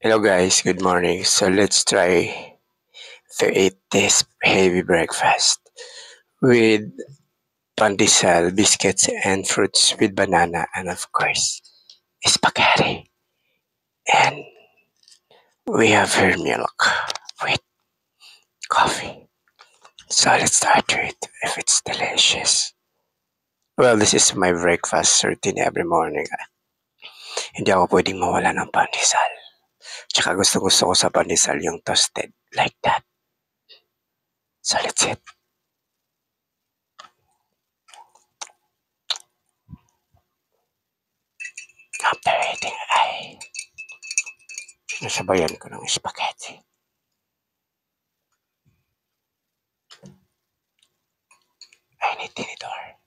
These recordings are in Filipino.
Hello guys, good morning. So let's try to eat this heavy breakfast with pandesal, biscuits, and fruits with banana, and of course, spaghetti. And we have here milk with coffee. So let's start with it if it's delicious. Well, this is my breakfast routine every morning. Hindi ako pwedeng mawala ng pandesal. Tsaka gusto ko sa pandesal yung toasted like that. So let's eat. After eating ay nasabayan ko ng spaghetti. I need tinidor.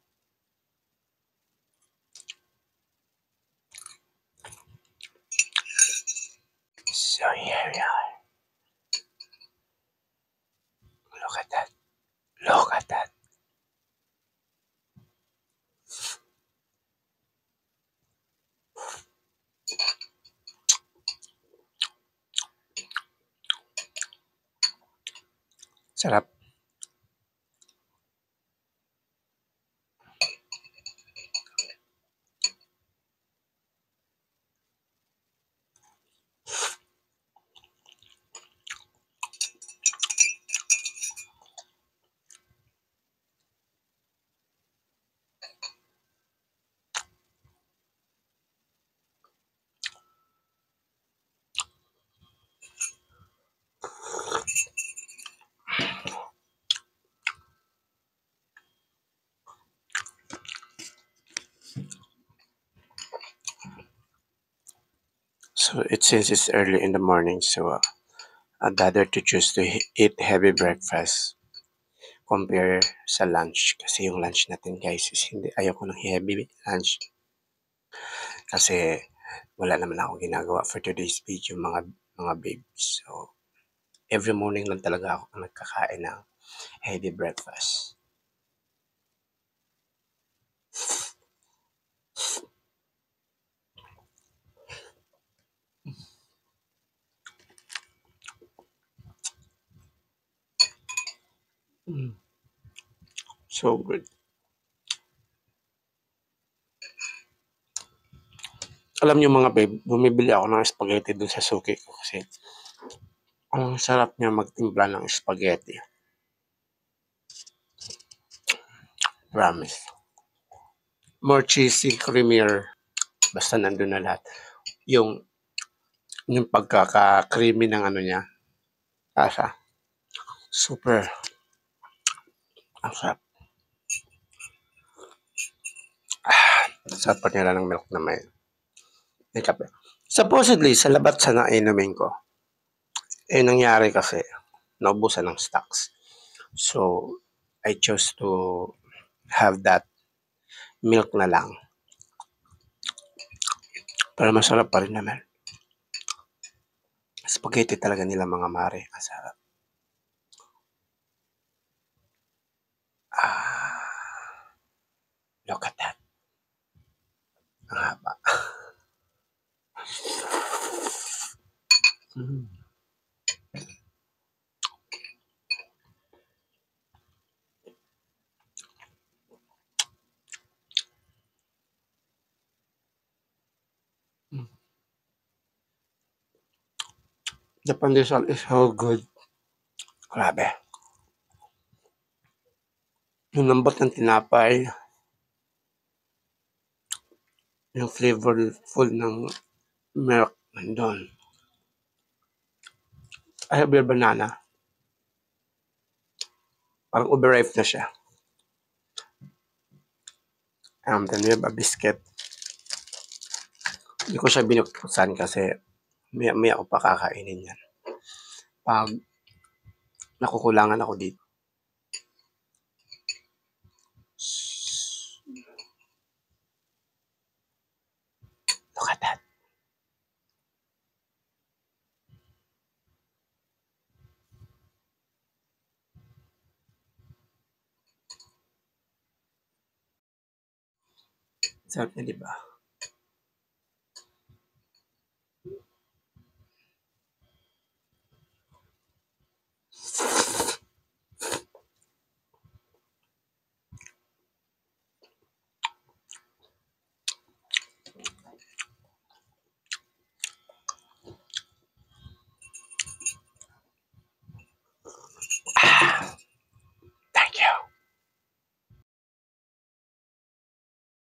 So here we are. Look at that. Look at that. Sarap. So since it's early in the morning, so I'd rather to choose to eat heavy breakfast compare sa lunch. Kasi yung lunch natin guys is hindi, ayoko ng heavy lunch. Kasi wala naman ako ginagawa for today's video mga babes. So every morning lang talaga ako nagkakain ng heavy breakfast. So good. Alam niyo mga babe, bumibili ako ng spaghetti dun sa suki ko kasi ang sarap niya magtimpla ng spaghetti. Promise. More cheesy, creamier. Basta nandun na lahat. Yung pagkaka-creamy ng ano niya. Lasa. Super. Ang sarap. Sarap pa nila ng milk na may kape. Supposedly, sa labat sa nainumin ko, nangyari kasi, naubusan ng stocks. So, I chose to have that milk na lang. Pero masarap pa rin naman. Spaghetti talaga nila mga mare. Masarap. Look at that. Ang haba. The pandesal is so good. Grabe. Yung lambot ng tinapay, yung flavorful ng milk nandun. I have your banana. Parang overripe na siya. Then we have a biscuit. Hindi ko siya binuksan kasi maya ako pa kakainin yan. Pag nakukulangan ako dito. Look at that. Sarap niya, diba?